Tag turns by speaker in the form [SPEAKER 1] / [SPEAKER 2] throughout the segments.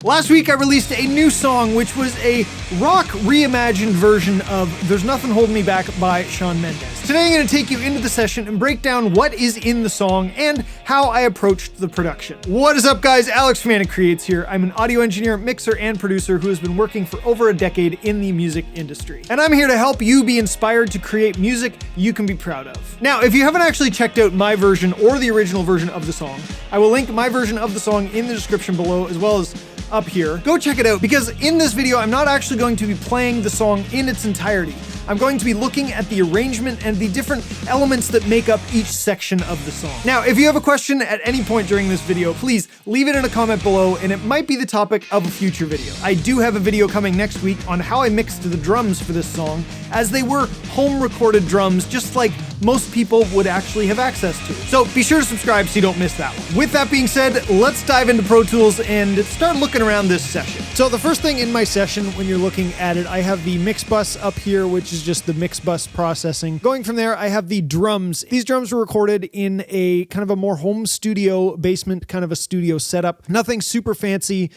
[SPEAKER 1] Last week I released a new song which was a rock reimagined version of There's Nothing Holdin Me Back by Shawn Mendes. Today I'm going to take you into the session and break down what is in the song and how I approached the production. What is up guys, Alex from ANAK here. I'm an audio engineer, mixer, and producer who has been working for over a decade in the music industry. And I'm here to help you be inspired to create music you can be proud of. Now, if you haven't actually checked out my version or the original version of the song, I will link my version of the song in the description below as well as up here. Go check it out because in this video I'm not actually going to be playing the song in its entirety. I'm going to be looking at the arrangement and the different elements that make up each section of the song. Now, if you have a question at any point during this video, please leave it in a comment below and it might be the topic of a future video. I do have a video coming next week on how I mixed the drums for this song, as they were home recorded drums just like most people would actually have access to. So be sure to subscribe so you don't miss that one. With that being said, let's dive into Pro Tools and start looking around this session. So the first thing in my session when you're looking at it, I have the mix bus up here, which is just the mix bus processing. Going from there, I have the drums. These drums were recorded in a kind of a more home studio basement, kind of a studio setup. Nothing super fancy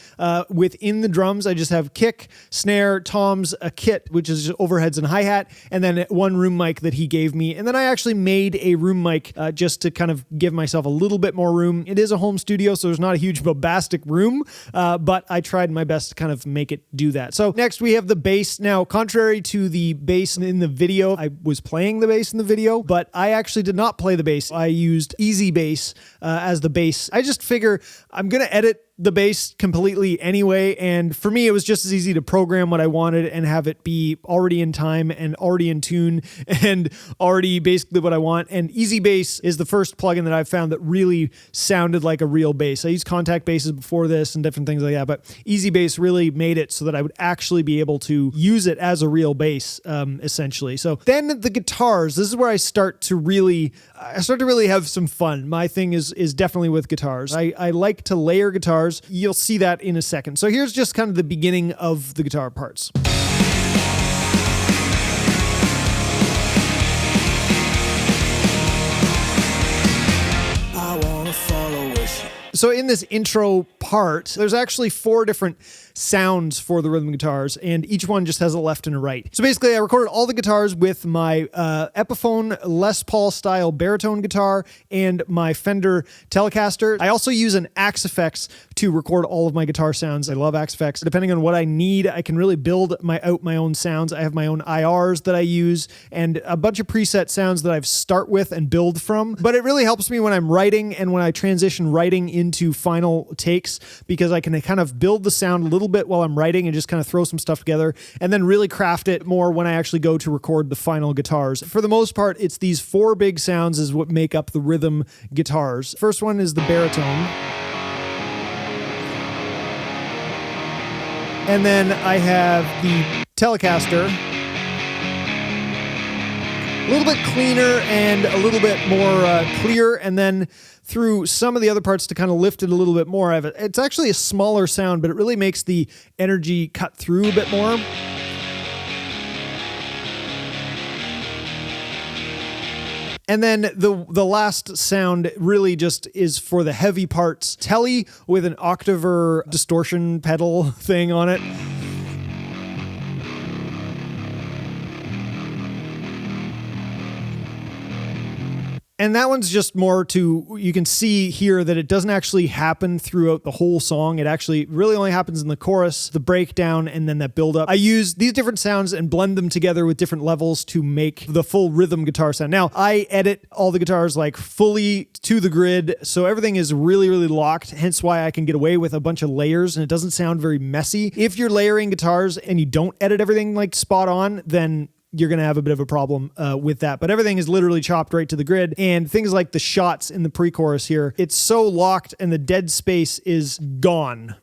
[SPEAKER 1] within the drums. I just have kick, snare, toms, a kit, which is just overheads and hi-hat, and then one room mic that he gave me. And then I actually made a room mic just to kind of give myself a little bit more room. It is a home studio, so there's not a huge bombastic room, but I tried my best to kind of make it do that. So next we have the bass. Now, contrary to the bass in the video, I was playing the bass in the video, but I actually did not play the bass. I used Easy Bass as the bass. I just figure I'm going to edit the bass completely anyway, and for me it was just as easy to program what I wanted and have it be already in time and already in tune and already basically what I want. And Easy Bass is the first plugin that I've found that really sounded like a real bass. I used contact basses before this and different things like that, but Easy Bass really made it so that I would actually be able to use it as a real bass, essentially. So then the guitars, this is where I start to really have some fun. My thing is definitely with guitars. I like to layer guitars. You'll see that in a second. So here's just kind of the beginning of the guitar parts. So in this intro part, there's actually 4 different sounds for the rhythm guitars, and each one just has a left and a right. So basically I recorded all the guitars with my Epiphone Les Paul style baritone guitar and my Fender Telecaster. I also use an Axe Effects to record all of my guitar sounds. I love Axe Effects. Depending on what I need, I can really build my own sounds. I have my own IRs that I use and a bunch of preset sounds that I start with and build from. But it really helps me when I'm writing and when I transition writing into final takes, because I can kind of build the sound a little bit while I'm writing and just kind of throw some stuff together and then really craft it more when I actually go to record the final guitars. For the most part, it's these 4 big sounds is what make up the rhythm guitars. First one is the baritone. And then I have the Telecaster. A little bit cleaner and a little bit more clear, and then through some of the other parts to kind of lift it a little bit more. It's actually a smaller sound, but it really makes the energy cut through a bit more. And then the last sound really just is for the heavy parts. Telly with an octaver distortion pedal thing on it. And that one's just more to, you can see here that it doesn't actually happen throughout the whole song. It actually really only happens in the chorus, the breakdown, and then that build up. I use these different sounds and blend them together with different levels to make the full rhythm guitar sound. Now, I edit all the guitars like fully to the grid, so everything is really, really locked, hence why I can get away with a bunch of layers and it doesn't sound very messy. If you're layering guitars and you don't edit everything like spot on, then you're going to have a bit of a problem with that. But everything is literally chopped right to the grid. And things like the shots in the pre-chorus here, it's so locked and the dead space is gone.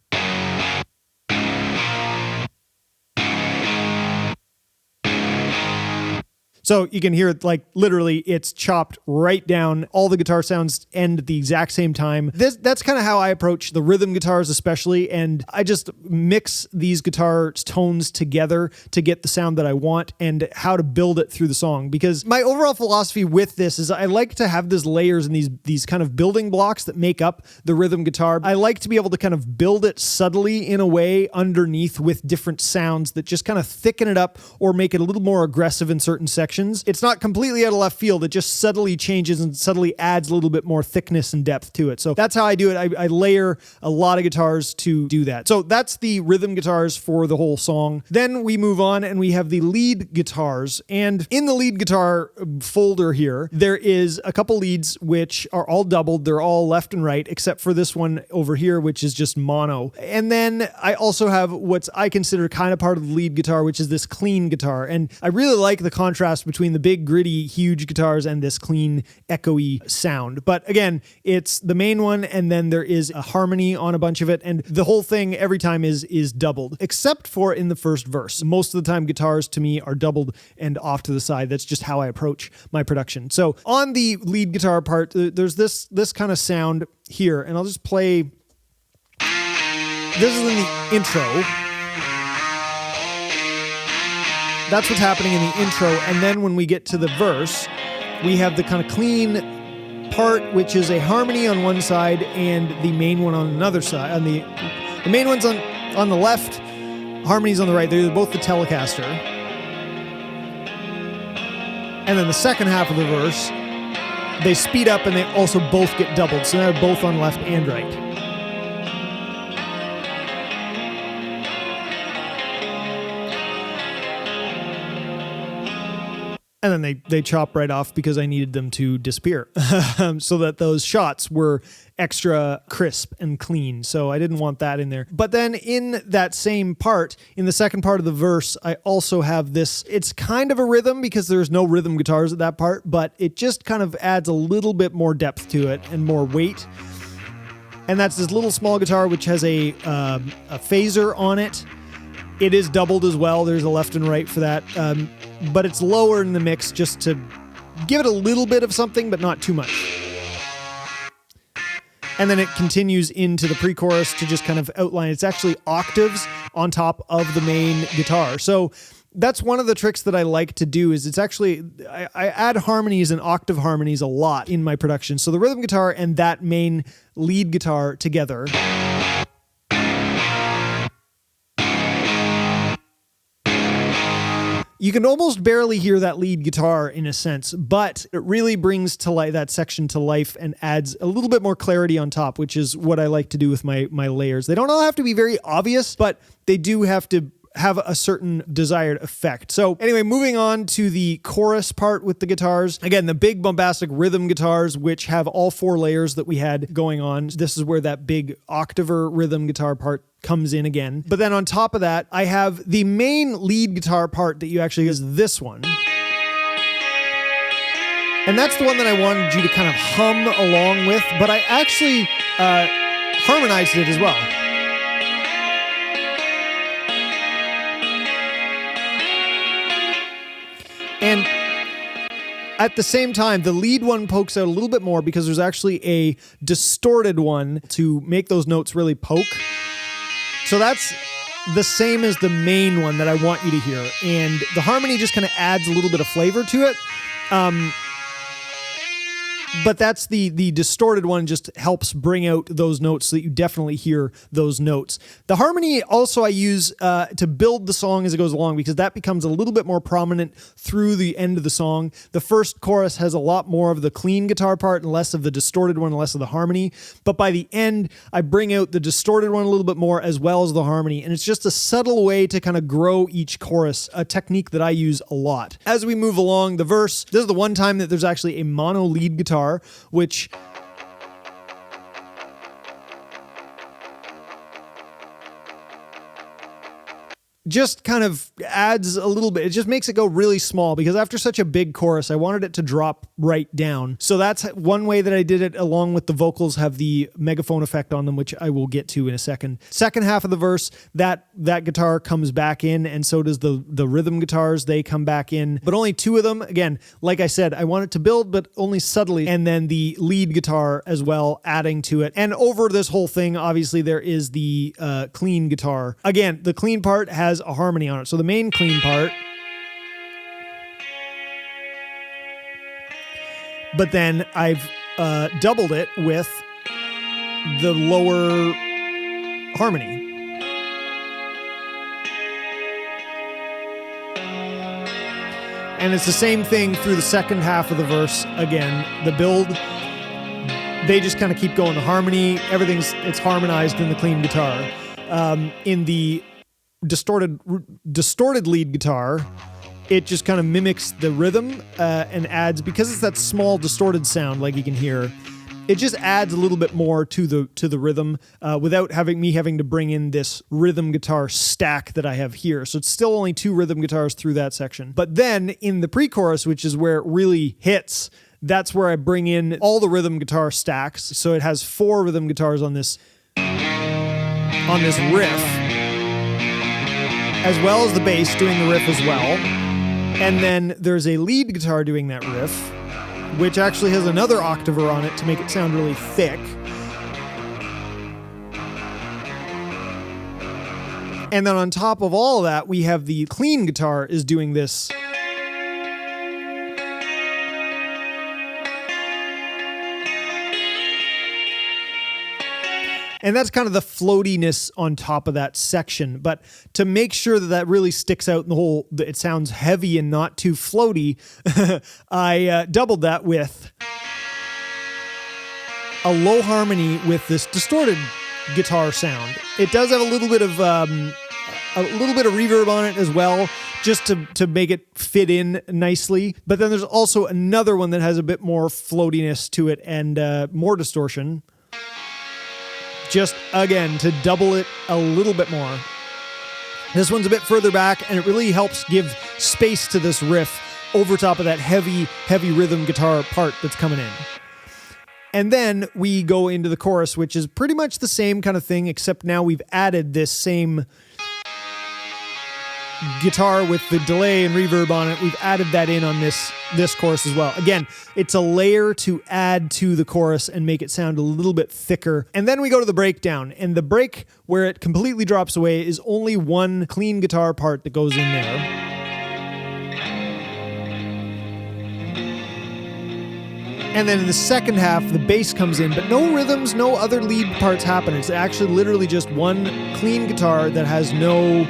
[SPEAKER 1] So you can hear it, like literally it's chopped right down. All the guitar sounds end at the exact same time. That's kind of how I approach the rhythm guitars especially, and I just mix these guitar tones together to get the sound that I want and how to build it through the song. Because my overall philosophy with this is I like to have these layers and these kind of building blocks that make up the rhythm guitar. I like to be able to kind of build it subtly in a way underneath with different sounds that just kind of thicken it up or make it a little more aggressive in certain sections. It's not completely out of left field. It just subtly changes and subtly adds a little bit more thickness and depth to it. So that's how I do it. I layer a lot of guitars to do that. So that's the rhythm guitars for the whole song. Then we move on and we have the lead guitars. And in the lead guitar folder here, there is a couple leads which are all doubled. They're all left and right, except for this one over here, which is just mono. And then I also have what I consider kind of part of the lead guitar, which is this clean guitar. And I really like the contrast between the big, gritty, huge guitars and this clean, echoey sound. But again, it's the main one, and then there is a harmony on a bunch of it, and the whole thing every time is doubled, except for in the first verse. Most of the time, guitars to me are doubled and off to the side. That's just how I approach my production. So on the lead guitar part, there's this kind of sound here, and I'll just play. This is in the intro. That's what's happening in the intro, and then when we get to the verse, we have the kind of clean part, which is a harmony on one side and the main one on another side. On the main one's on the left, harmony's on the right. They're both the Telecaster. And then the second half of the verse, they speed up and they also both get doubled. So they're both on left and right. And then they chop right off because I needed them to disappear so that those shots were extra crisp and clean. So I didn't want that in there. But then in that same part, in the second part of the verse, I also have this. It's kind of a rhythm because there's no rhythm guitars at that part, but it just kind of adds a little bit more depth to it and more weight. And that's this little small guitar which has a phaser on it. It is doubled as well. There's a left and right for that. But it's lower in the mix just to give it a little bit of something, but not too much. And then it continues into the pre-chorus to just kind of outline. It's actually octaves on top of the main guitar. So that's one of the tricks that I like to do is it's actually, I add harmonies and octave harmonies a lot in my production. So the rhythm guitar and that main lead guitar together. You can almost barely hear that lead guitar in a sense, but it really brings to life that section to life and adds a little bit more clarity on top, which is what I like to do with my layers. They don't all have to be very obvious, but they do have to have a certain desired effect. So anyway, moving on to the chorus part with the guitars. Again, the big bombastic rhythm guitars, which have all four layers that we had going on. This is where that big octaver rhythm guitar part comes in again. But then on top of that, I have the main lead guitar part that you actually is this one. And that's the one that I wanted you to kind of hum along with, but I actually harmonized it as well. And at the same time, the lead one pokes out a little bit more because there's actually a distorted one to make those notes really poke. So that's the same as the main one that I want you to hear. And the harmony just kind of adds a little bit of flavor to it. But that's the distorted one just helps bring out those notes so that you definitely hear those notes. The harmony also I use to build the song as it goes along because that becomes a little bit more prominent through the end of the song. The first chorus has a lot more of the clean guitar part and less of the distorted one, less of the harmony. But by the end, I bring out the distorted one a little bit more as well as the harmony. And it's just a subtle way to kind of grow each chorus, a technique that I use a lot. As we move along the verse, this is the one time that there's actually a mono lead guitar, which just kind of adds a little bit. It just makes it go really small because after such a big chorus, I wanted it to drop right down. So that's one way that I did it, along with the vocals have the megaphone effect on them, which I will get to in a second. Second half of the verse, that guitar comes back in, and so does the Rythem Guitars. They come back in, but only two of them. Again, like I said, I want it to build, but only subtly. And then the lead guitar as well, adding to it. And over this whole thing, obviously, there is the clean guitar. Again, the clean part has a harmony on it. So the main clean part, but then I've doubled it with the lower harmony. And it's the same thing through the second half of the verse. Again, the build, they just kind of keep going. The harmony, it's harmonized in the clean guitar. In the distorted lead guitar, it just kind of mimics the rhythm and adds, because it's that small distorted sound like you can hear, it just adds a little bit more to the rhythm without having to bring in this rhythm guitar stack that I have here. So it's still only two rhythm guitars through that section. But then in the pre-chorus, which is where it really hits, that's where I bring in all the rhythm guitar stacks. So it has four rhythm guitars on this riff, as well as the bass doing the riff as well. And then there's a lead guitar doing that riff, which actually has another octaver on it to make it sound really thick. And then on top of all of that, we have the clean guitar is doing this. And that's kind of the floatiness on top of that section. But to make sure that really sticks out in the whole, it sounds heavy and not too floaty, I doubled that with a low harmony with this distorted guitar sound. It does have a little bit of reverb on it as well, just to make it fit in nicely. But then there's also another one that has a bit more floatiness to it and more distortion. Just, again, to double it a little bit more. This one's a bit further back, and it really helps give space to this riff over top of that heavy rhythm guitar part that's coming in. And then we go into the chorus, which is pretty much the same kind of thing, except now we've added this same guitar with the delay and reverb on it. We've added that in on this chorus as well. Again, it's a layer to add to the chorus and make it sound a little bit thicker. And then we go to the breakdown, and the break where it completely drops away is only one clean guitar part that goes in there. And then in the second half, the bass comes in, but no rhythms, no other lead parts happen. It's actually literally just one clean guitar that has no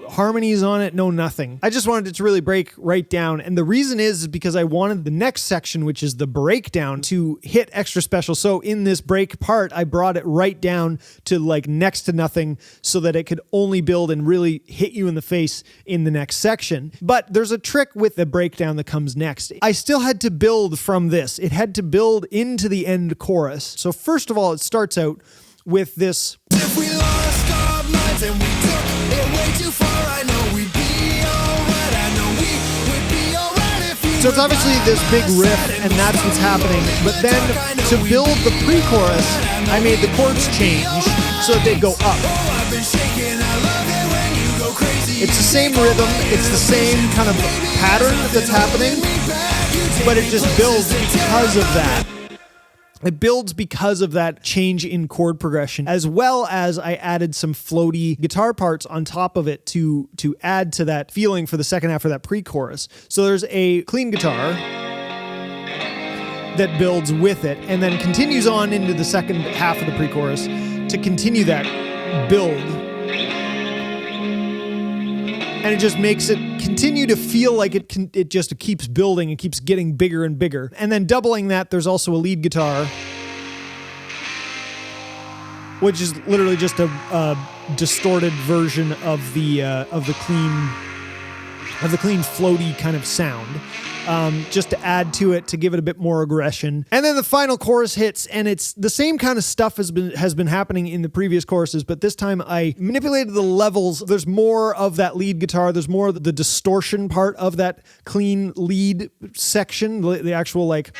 [SPEAKER 1] harmonies on it, no nothing. I just wanted it to really break right down. And the reason is because I wanted the next section, which is the breakdown, to hit extra special. So in this break part, I brought it right down to like next to nothing so that it could only build and really hit you in the face in the next section. But there's a trick with the breakdown that comes next. I still had to build from this. It had to build into the end chorus. So first of all, it starts out with this. If we lost our minds and we took it way too far, I know we'd be alright. I know we would be alright if you. So it's obviously this big riff, and that's what's happening. But then to build the pre-chorus, I made the chords change so that they go up. It's the same rhythm, it's the same kind of pattern that's happening, but it just builds because of that. It builds because of that change in chord progression, as well as I added some floaty guitar parts on top of it to add to that feeling for the second half of that pre-chorus. So there's a clean guitar that builds with it and then continues on into the second half of the pre-chorus to continue that build. And it just makes it continue to feel like it just keeps building and keeps getting bigger and bigger. And then doubling that, there's also a lead guitar, which is literally just a distorted version of the clean floaty kind of sound. just to add to it, to give it a bit more aggression. And then the final chorus hits, and it's the same kind of stuff has been happening in the previous choruses, but this time I manipulated the levels. There's more of that lead guitar. There's more of the distortion part of that clean lead section, the actual, like,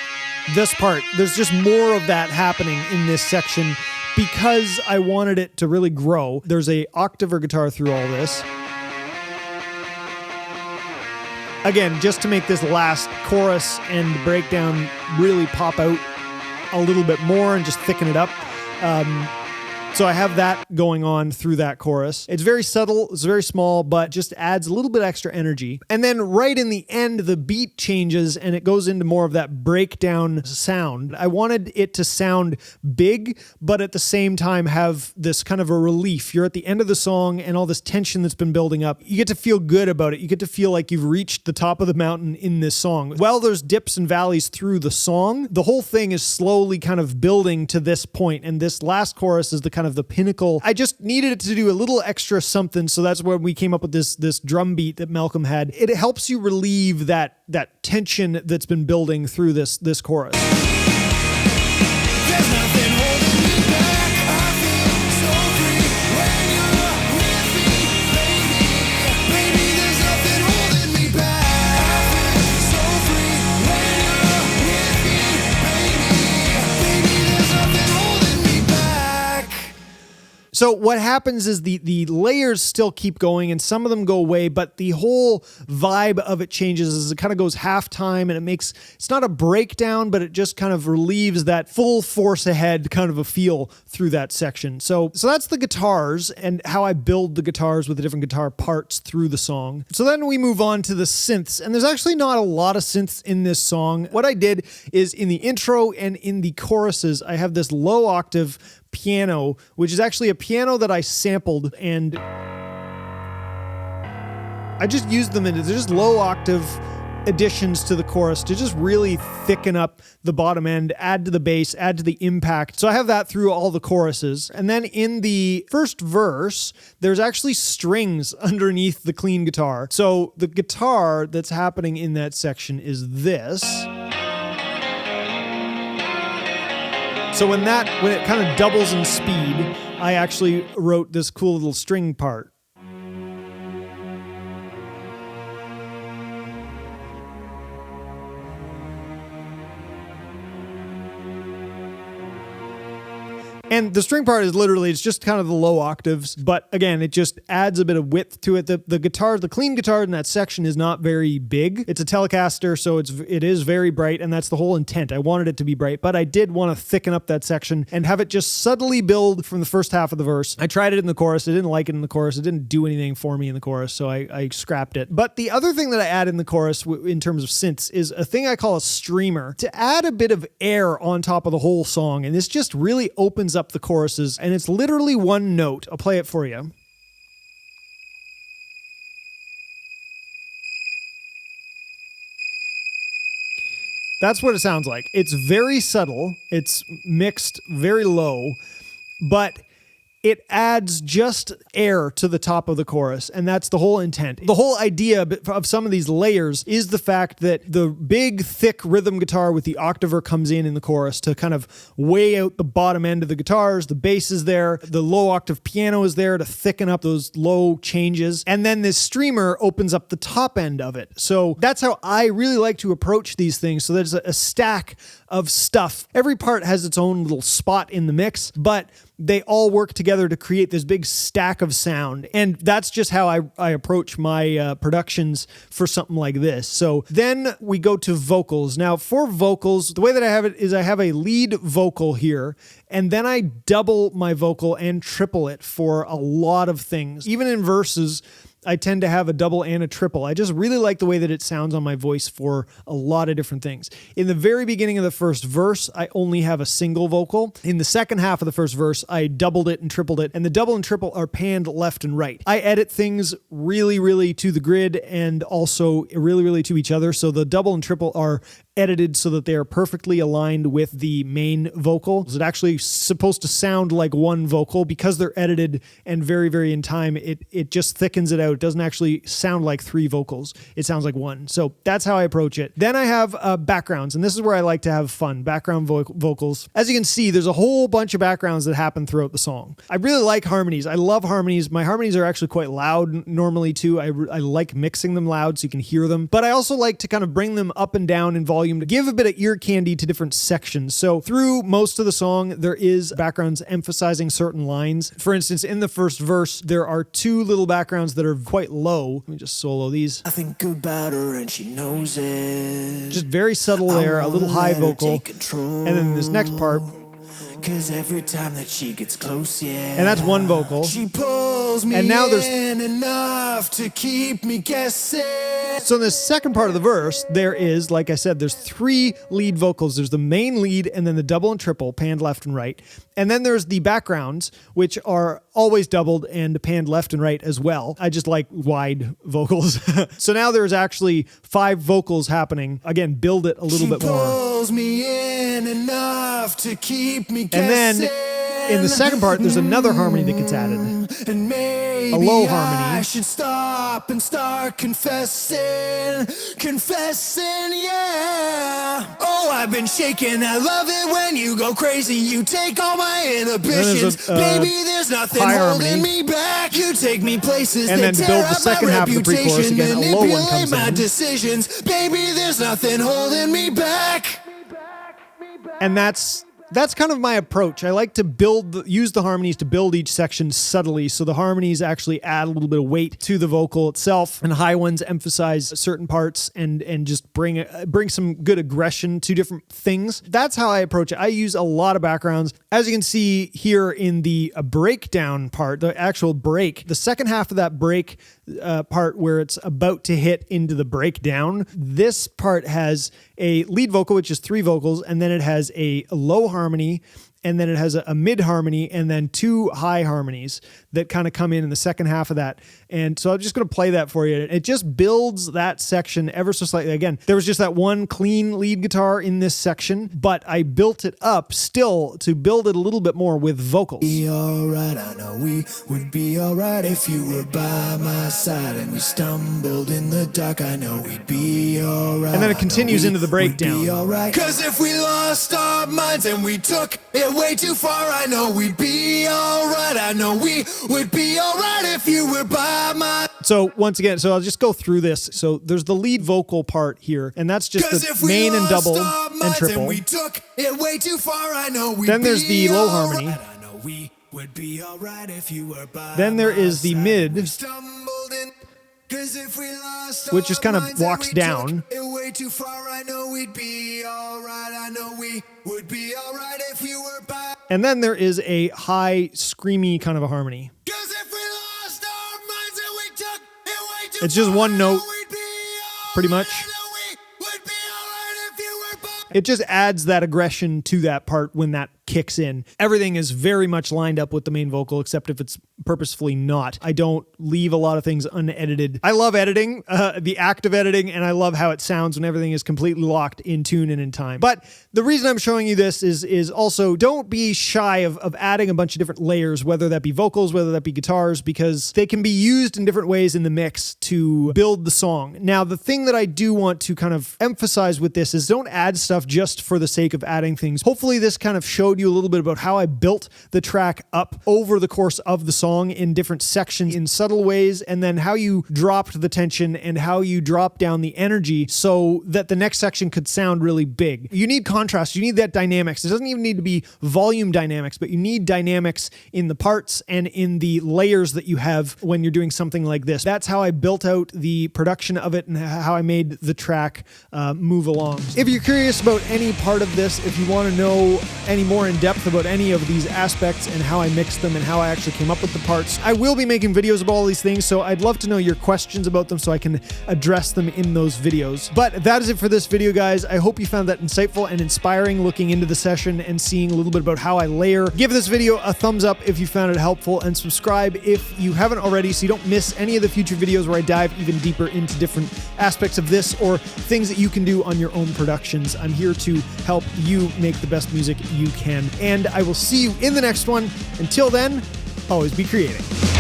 [SPEAKER 1] this part. There's just more of that happening in this section because I wanted it to really grow. There's a octaver guitar through all this. Again, just to make this last chorus and breakdown really pop out a little bit more and just thicken it up. So I have that going on through that chorus. It's very subtle, it's very small, but just adds a little bit extra energy. And then right in the end, the beat changes and it goes into more of that breakdown sound. I wanted it to sound big, but at the same time have this kind of a relief. You're at the end of the song and all this tension that's been building up. You get to feel good about it. You get to feel like you've reached the top of the mountain in this song. While there's dips and valleys through the song, the whole thing is slowly kind of building to this point, and this last chorus is the kind of the pinnacle. I just needed it to do a little extra something, so that's when we came up with this drum beat that Malcolm had. It helps you relieve that tension that's been building through this chorus.
[SPEAKER 2] There's nothing holding me back. I feel so free when you're with me, baby. Baby, there's nothing holding me back. I feel so free when you're with me, baby. Baby, there's nothing holding me back.
[SPEAKER 1] So what happens is the layers still keep going and some of them go away, but the whole vibe of it changes as it kind of goes halftime, and it's not a breakdown, but it just kind of relieves that full force ahead kind of a feel through that section. So that's the guitars and how I build the guitars with the different guitar parts through the song. So then we move on to the synths, and there's actually not a lot of synths in this song. What I did is in the intro and in the choruses, I have this low octave piano, which is actually a piano that I sampled, and I just used them, and they're just low octave additions to the chorus to just really thicken up the bottom end, add to the bass, add to the impact. So I have that through all the choruses. And then in the first verse, there's actually strings underneath the clean guitar. So the guitar that's happening in that section is this. So when it kind of doubles in speed, I actually wrote this cool little string part. And the string part is literally, it's just kind of the low octaves, but again, it just adds a bit of width to it. The guitar, the clean guitar in that section is not very big. It's a Telecaster, so it is very bright, and that's the whole intent. I wanted it to be bright, but I did want to thicken up that section and have it just subtly build from the first half of the verse. I tried it in the chorus. I didn't like it in the chorus. It didn't do anything for me in the chorus, so I scrapped it. But the other thing that I add in the chorus in terms of synths is a thing I call a streamer, to add a bit of air on top of the whole song, and this just really opens up the choruses, and it's literally one note. I'll play it for you. That's what it sounds like. It's very subtle. It's mixed very low, but it adds just air to the top of the chorus, and that's the whole intent. The whole idea of some of these layers is the fact that the big, thick rhythm guitar with the octaver comes in the chorus to kind of weigh out the bottom end of the guitars. The bass is there. The low octave piano is there to thicken up those low changes. And then this streamer opens up the top end of it. So that's how I really like to approach these things. So there's a stack of stuff. Every part has its own little spot in the mix, but they all work together to create this big stack of sound. And that's just how I approach my productions for something like this. So then we go to vocals. Now for vocals, the way that I have it is I have a lead vocal here, and then I double my vocal and triple it for a lot of things. Even in verses, I tend to have a double and a triple. I just really like the way that it sounds on my voice for a lot of different things. In the very beginning of the first verse, I only have a single vocal. In the second half of the first verse, I doubled it and tripled it, and the double and triple are panned left and right. I edit things really, really to the grid and also really, really to each other. So the double and triple are edited so that they are perfectly aligned with the main vocal. It's actually supposed to sound like one vocal. Because they're edited and very, very in time, it just thickens it out. It doesn't actually sound like three vocals. It sounds like one. So that's how I approach it. Then I have backgrounds, and this is where I like to have fun. Background vocals. As you can see, there's a whole bunch of backgrounds that happen throughout the song. I really like harmonies. I love harmonies. My harmonies are actually quite loud normally too. I like mixing them loud so you can hear them. But I also like to kind of bring them up and down in volume to give a bit of ear candy to different sections. So through most of the song, there is backgrounds emphasizing certain lines. For instance, in the first verse, there are two little backgrounds that are quite low. Let me just solo these.
[SPEAKER 2] I think about her and she knows it.
[SPEAKER 1] Just very subtle there, a little high vocal. And then this next part.
[SPEAKER 2] Cause every time that she gets close, yeah.
[SPEAKER 1] And that's one vocal.
[SPEAKER 2] She pulls me
[SPEAKER 1] and now there's
[SPEAKER 2] in enough to keep me guessing.
[SPEAKER 1] So in the second part of the verse, there is, like I said, there's three lead vocals. There's the main lead and then the double and triple, panned left and right. And then there's the backgrounds, which are always doubled and panned left and right as well. I just like wide vocals. So now there's actually 5 vocals happening. Again, build it a little bit more.
[SPEAKER 2] Pulls me in enough to keep me guessing.
[SPEAKER 1] And then in the second part, there's another harmony that gets added.
[SPEAKER 2] And maybe
[SPEAKER 1] a low harmony.
[SPEAKER 2] I should stop and start confessing, yeah. Oh, I've been shaking. I love it when you go crazy. You take all my inhibitions. Baby, there's nothing holding me back. You take me places
[SPEAKER 1] and then
[SPEAKER 2] that
[SPEAKER 1] build
[SPEAKER 2] tear
[SPEAKER 1] the
[SPEAKER 2] up
[SPEAKER 1] second
[SPEAKER 2] my
[SPEAKER 1] half of the pre-chorus
[SPEAKER 2] reputation,
[SPEAKER 1] again. A low one
[SPEAKER 2] manipulate
[SPEAKER 1] comes
[SPEAKER 2] my
[SPEAKER 1] in.
[SPEAKER 2] decisions. Baby, there's nothing holding me back.
[SPEAKER 1] And that's kind of my approach. I like to use the harmonies to build each section subtly, so the harmonies actually add a little bit of weight to the vocal itself, and high ones emphasize certain parts and just bring some good aggression to different things. That's how I approach it. I use a lot of backgrounds. As you can see here in the breakdown part, the actual break, the second half of that break part where it's about to hit into the breakdown, this part has a lead vocal, which is 3 vocals, and then it has a low harmony, and then it has a mid harmony, and then 2 high harmonies that kind of come in the second half of that. And so I'm just going to play that for you. It just builds that section ever so slightly. Again, there was just that one clean lead guitar in this section, but I built it up still to build it a little bit more with vocals.
[SPEAKER 2] Be alright, I know we would be alright if you were by my side and we stumbled in the dark. I know we'd be alright.
[SPEAKER 1] And then it continues into the breakdown.
[SPEAKER 2] Cause if we lost our minds and we took it way too far, I know we'd be alright. I know we would be alright if you were by my.
[SPEAKER 1] So once again, so I'll just go through this. So there's the lead vocal part here, and that's just the main and double and triple.
[SPEAKER 2] And we took it way too far, I know we'd
[SPEAKER 1] then there's the low harmony.
[SPEAKER 2] I know we would be alright if you were by.
[SPEAKER 1] Then there is the mid,
[SPEAKER 2] which
[SPEAKER 1] just kind of walks down.
[SPEAKER 2] Way too far, I know we'd be alright. I know we would be alright if you were by.
[SPEAKER 1] And then there is a high, screamy kind of a harmony. It's just one note, pretty much. It just adds that aggression to that part when that kicks in. Everything is very much lined up with the main vocal, except if it's purposefully not. I don't leave a lot of things unedited. I love editing, the act of editing, and I love how it sounds when everything is completely locked in tune and in time. But the reason I'm showing you this is also don't be shy of adding a bunch of different layers, whether that be vocals, whether that be guitars, because they can be used in different ways in the mix to build the song. Now, the thing that I do want to kind of emphasize with this is don't add stuff just for the sake of adding things. Hopefully this kind of showed you a little bit about how I built the track up over the course of the song in different sections in subtle ways, and then how you dropped the tension and how you dropped down the energy so that the next section could sound really big. You need contrast. You need that dynamics. It doesn't even need to be volume dynamics, but you need dynamics in the parts and in the layers that you have when you're doing something like this. That's how I built out the production of it and how I made the track move along. If you're curious about any part of this, if you want to know any more more in depth about any of these aspects and how I mixed them and how I actually came up with the parts, I will be making videos about all these things, so I'd love to know your questions about them so I can address them in those videos. But that is it for this video, guys. I hope you found that insightful and inspiring looking into the session and seeing a little bit about how I layer. Give this video a thumbs up if you found it helpful, and subscribe if you haven't already so you don't miss any of the future videos where I dive even deeper into different aspects of this or things that you can do on your own productions. I'm here to help you make the best music you can, and I will see you in the next one. Until then, always be creating.